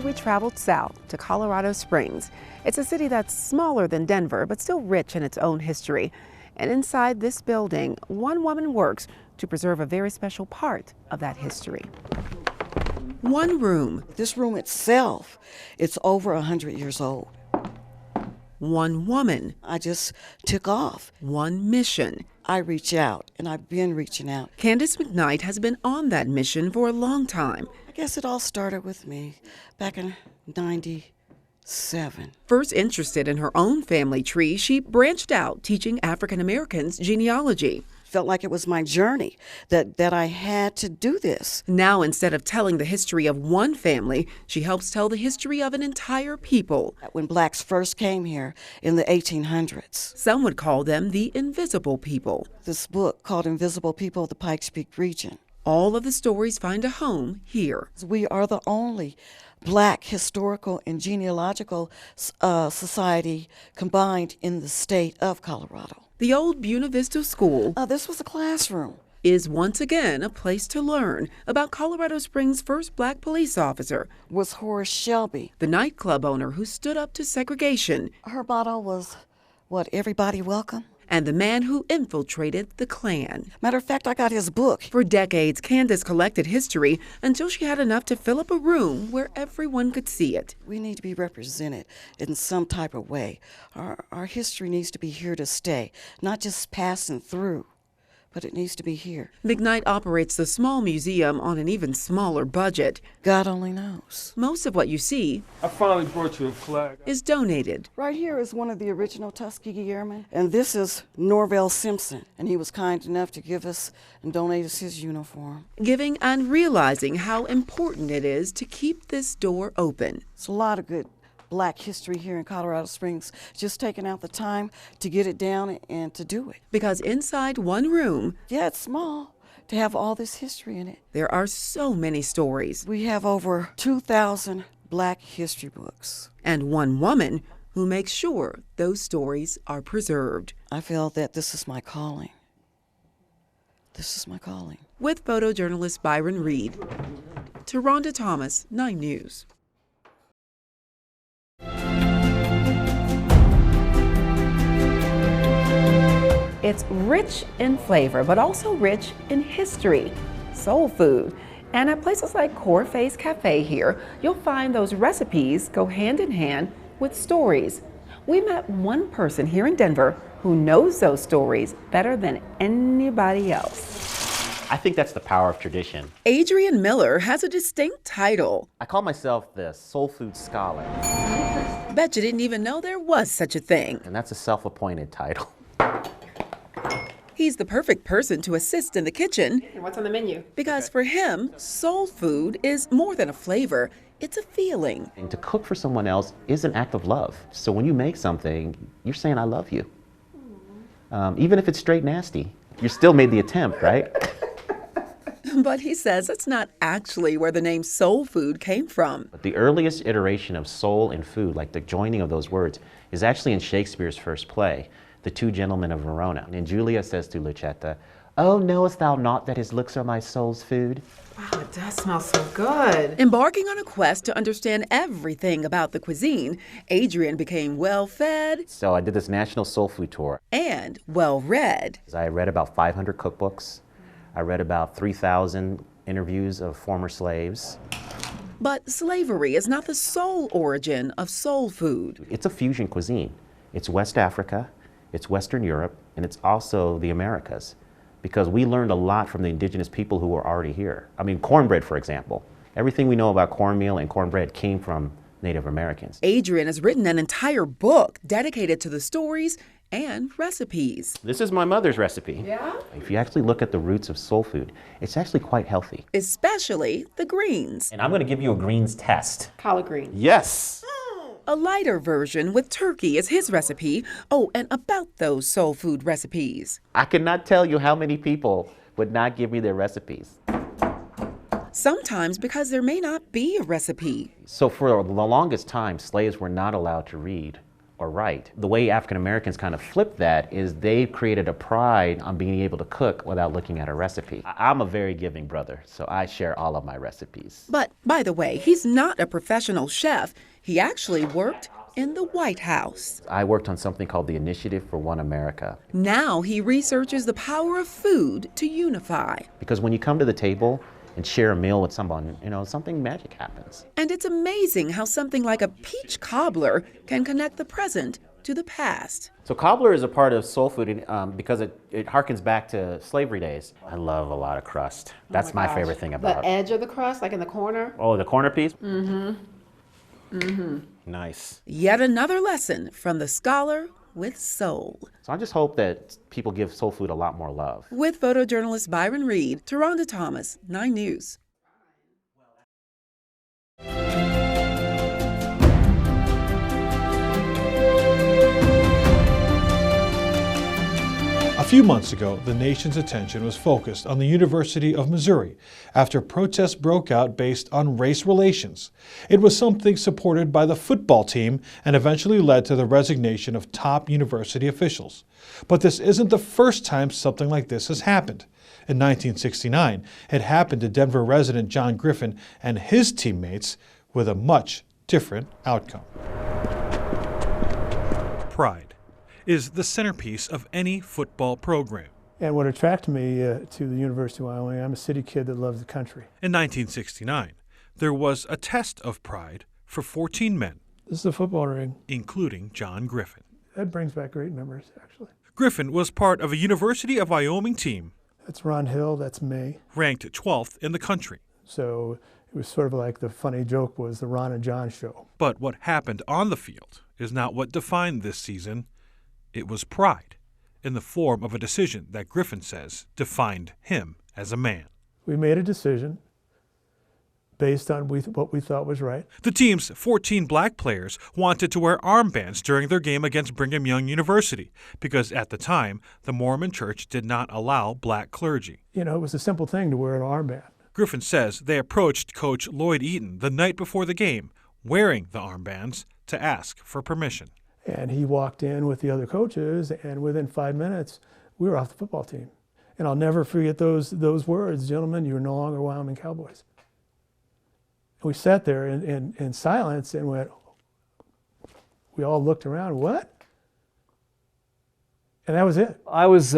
we traveled south to Colorado Springs. It's a city that's smaller than Denver, but still rich in its own history. And inside this building, one woman works to preserve a very special part of that history. One room. This room itself, it's over 100 years old. One woman. I just took off. One mission. I reach out, and I've been reaching out. Candace McKnight has been on that mission for a long time. I guess it all started with me back in '97. First interested in her own family tree, she branched out teaching African Americans genealogy. Felt like it was my journey, that I had to do this. Now, instead of telling the history of one family, she helps tell the history of an entire people. When blacks first came here in the 1800s. Some would call them the invisible people. This book called Invisible People of the Pikes Peak Region. All of the stories find a home here. We are the only Black historical and genealogical society combined in the state of Colorado. The old Buena Vista School This was a classroom. Is once again a place to learn about Colorado Springs' first black police officer. Was Horace Shelby. The nightclub owner who stood up to segregation. Her motto was, everybody welcome? And the man who infiltrated the Klan. Matter of fact, I got his book. For decades, Candace collected history until she had enough to fill up a room where everyone could see it. We need to be represented in some type of way. Our history needs to be here to stay, not just passing through, but it needs to be here. McKnight operates the small museum on an even smaller budget. God only knows. Most of what you see I finally brought you a flag. is donated. Right here is one of the original Tuskegee Airmen, and this is Norvell Simpson, and he was kind enough to give us and donate us his uniform. Giving and realizing how important it is to keep this door open. It's a lot of good Black history here in Colorado Springs, just taking out the time to get it down and to do it. Because inside one room, yeah, it's small, to have all this history in it. There are so many stories. We have over 2,000 Black history books. And one woman who makes sure those stories are preserved. I feel that this is my calling. This is my calling. With photojournalist Byron Reed. To Rhonda Thomas, 9 News. It's rich in flavor, but also rich in history, soul food. And at places like Corface Cafe here, you'll find those recipes go hand in hand with stories. We met one person here in Denver who knows those stories better than anybody else. I think that's the power of tradition. Adrian Miller has a distinct title. I call myself the soul food scholar. Bet you didn't even know there was such a thing. And that's a self-appointed title. He's the perfect person to assist in the kitchen. And what's on the menu? Because for him, soul food is more than a flavor, it's a feeling. And to cook for someone else is an act of love. So when you make something, you're saying, I love you. Even if it's straight nasty, you still made the attempt, right? But he says that's not actually where the name soul food came from. But the earliest iteration of soul and food, like the joining of those words, is actually in Shakespeare's first play, The Two Gentlemen of Verona. And Julia says to Lucetta, "Oh, knowest thou not that his looks are my soul's food?" Wow, it does smell so good. Embarking on a quest to understand everything about the cuisine, Adrian became well-fed. So I did this national soul food tour. And well-read. I read about 500 cookbooks. I read about 3,000 interviews of former slaves. But slavery is not the sole origin of soul food. It's a fusion cuisine. It's West Africa, it's Western Europe, and it's also the Americas. Because we learned a lot from the indigenous people who were already here. I mean, cornbread, for example. Everything we know about cornmeal and cornbread came from Native Americans. Adrian has written an entire book dedicated to the stories and recipes. This is my mother's recipe. Yeah? If you actually look at the roots of soul food, it's actually quite healthy. Especially the greens. And I'm going to give you a greens test. Collard green. Yes! A lighter version with turkey is his recipe. Oh, and about those soul food recipes. I cannot tell you how many people would not give me their recipes. Sometimes because there may not be a recipe. So for the longest time, slaves were not allowed to read or right. The way African Americans kind of flip that is they've created a pride on being able to cook without looking at a recipe. I'm a very giving brother, so I share all of my recipes. But by the way, he's not a professional chef. He actually worked in the White House. I worked on something called the Initiative for One America. Now he researches the power of food to unify. Because when you come to the table and share a meal with someone, something magic happens. And it's amazing how something like a peach cobbler can connect the present to the past. So cobbler is a part of soul food because it harkens back to slavery days. I love a lot of crust. That's my favorite thing about it. The edge of the crust, like in the corner? Oh, the corner piece? Nice. Yet another lesson from the scholar with soul. So I just hope that people give soul food a lot more love. With photojournalist Byron Reed, Taronda Thomas, 9 News. A few months ago, the nation's attention was focused on the University of Missouri after protests broke out based on race relations. It was something supported by the football team and eventually led to the resignation of top university officials. But this isn't the first time something like this has happened. In 1969, it happened to Denver resident John Griffin and his teammates with a much different outcome. Pride is the centerpiece of any football program. And what attracted me to the University of Wyoming, I'm a city kid that loves the country. In 1969, there was a test of pride for 14 men. This is a football ring. Including John Griffin. That brings back great memories, actually. Griffin was part of a University of Wyoming team. That's Ron Hill, that's me. Ranked 12th in the country. So it was sort of like the funny joke was the Ron and John show. But what happened on the field is not what defined this season. It was pride, in the form of a decision that Griffin says defined him as a man. We made a decision based on what we thought was right. The team's 14 black players wanted to wear armbands during their game against Brigham Young University because at the time, the Mormon Church did not allow black clergy. It was a simple thing to wear an armband. Griffin says they approached Coach Lloyd Eaton the night before the game, wearing the armbands, to ask for permission. And he walked in with the other coaches, and within 5 minutes, we were off the football team. And I'll never forget those words, gentlemen, you are no longer Wyoming Cowboys. We sat there in silence and we all looked around, what? And that was it. I was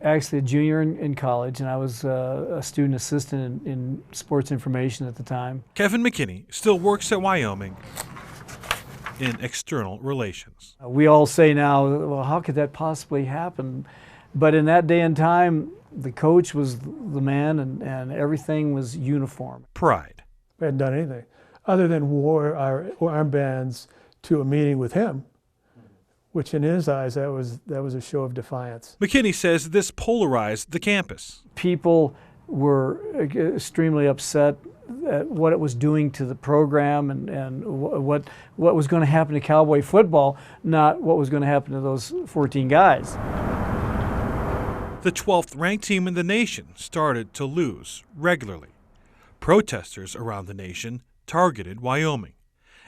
actually a junior in college, and I was a student assistant in sports information at the time. Kevin McKinney still works at Wyoming in external relations. We all say now, well, how could that possibly happen? But in that day and time, the coach was the man and everything was uniform. Pride. We hadn't done anything other than wore our armbands to a meeting with him, which in his eyes, that was a show of defiance. McKinney says this polarized the campus. People were extremely upset at what it was doing to the program and what was going to happen to Cowboy football, not what was going to happen to those 14 guys. The 12th ranked team in the nation started to lose regularly. Protesters around the nation targeted Wyoming,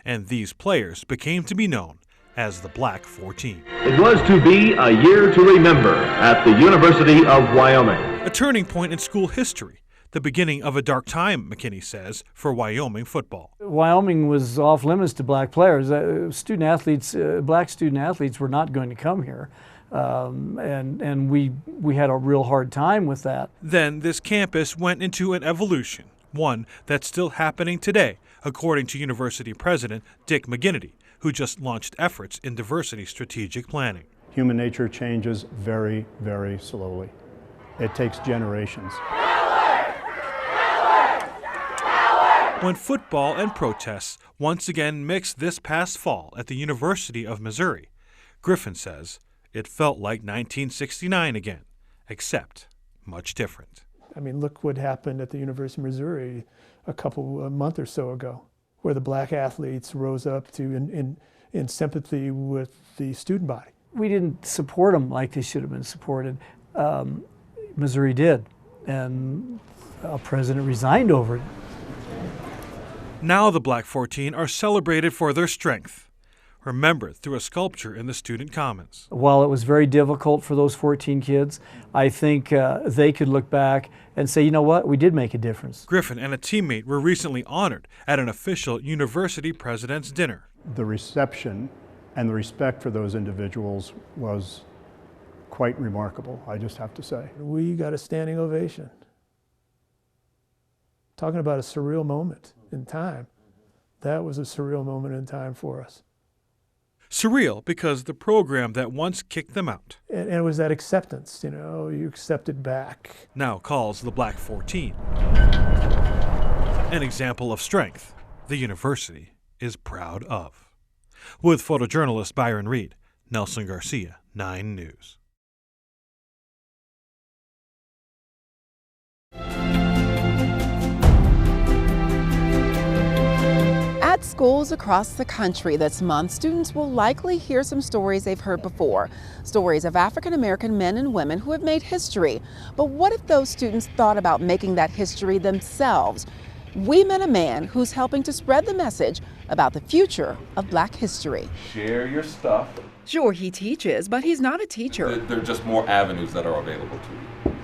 and these players became to be known as the Black 14. It was to be a year to remember at the University of Wyoming. A turning point in school history, the beginning of a dark time, McKinney says, for Wyoming football. Wyoming was off limits to black players. Black student athletes were not going to come here. And we had a real hard time with that. Then this campus went into an evolution, one that's still happening today, according to University President Dick McGinnity, who just launched efforts in diversity strategic planning. Human nature changes very, very slowly. It takes generations. When football and protests once again mixed this past fall at the University of Missouri, Griffin says it felt like 1969 again, except much different. I mean, look what happened at the University of Missouri a month or so ago, where the black athletes rose up to in sympathy with the student body. We didn't support them like they should have been supported. Missouri did, and a president resigned over it. Now the Black 14 are celebrated for their strength. remembered through a sculpture in the student commons. While it was very difficult for those 14 kids, I think they could look back and say, you know what, we did make a difference. Griffin and a teammate were recently honored at an official university president's dinner. The reception and the respect for those individuals was quite remarkable, I just have to say. We got a standing ovation. Talking about a surreal moment in time. That was a surreal moment in time for us. Surreal because the program that once kicked them out And it was that acceptance, you know, you accepted back. now calls the Black 14 an example of strength the university is proud of. With photojournalist Byron Reed, Nelson Garcia, 9 News. At schools across the country this month, students will likely hear some stories they've heard before. Stories of African American men and women who have made history. But what if those students thought about making that history themselves? We met a man who's helping to spread the message about the future of Black history. Share your stuff. Sure, he teaches, but he's not a teacher. There are just more avenues that are available to you.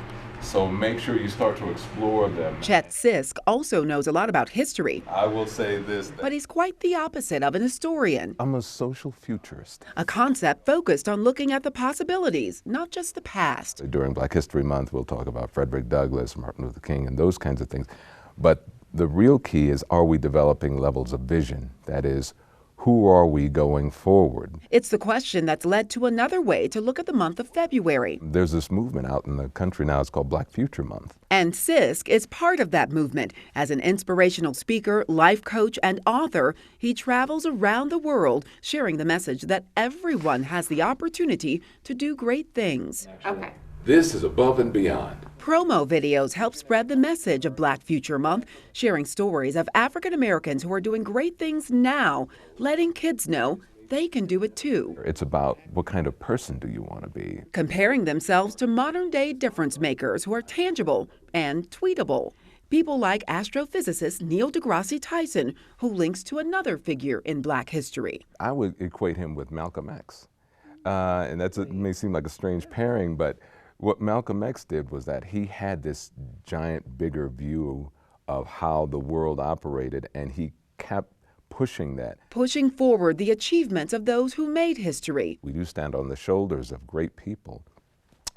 So make sure you start to explore them. Chet Sisk also knows a lot about history, I will say this. but he's quite the opposite of an historian. I'm a social futurist. A concept focused on looking at the possibilities, not just the past. During Black History Month, we'll talk about Frederick Douglass, Martin Luther King, and those kinds of things. But the real key is, are we developing levels of vision? That is, who are we going forward? It's the question that's led to another way to look at the month of February. There's this movement out in the country now, it's called Black Future Month. And Sisk is part of that movement. As an inspirational speaker, life coach, and author, he travels around the world sharing the message that everyone has the opportunity to do great things. Okay. This is above and beyond. Promo videos help spread the message of Black Future Month, sharing stories of African Americans who are doing great things now, letting kids know they can do it too. It's about what kind of person do you want to be? Comparing themselves to modern-day difference makers who are tangible and tweetable. People like astrophysicist Neil deGrasse Tyson, who links to another figure in Black history. I would equate him with Malcolm X. And it may seem like a strange pairing, but what Malcolm X did was that he had this giant, bigger view of how the world operated, and he kept pushing that. Pushing forward the achievements of those who made history. We do stand on the shoulders of great people,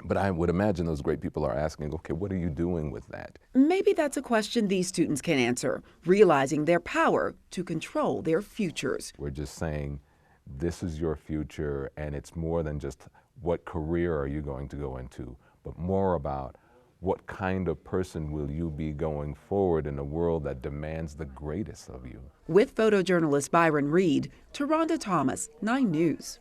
but I would imagine those great people are asking, okay, what are you doing with that? Maybe that's a question these students can answer, realizing their power to control their futures. We're just saying, this is your future, and it's more than just what career are you going to go into, but more about what kind of person will you be going forward in a world that demands the greatest of you. With photojournalist Byron Reed, Taronda Thomas, 9 News.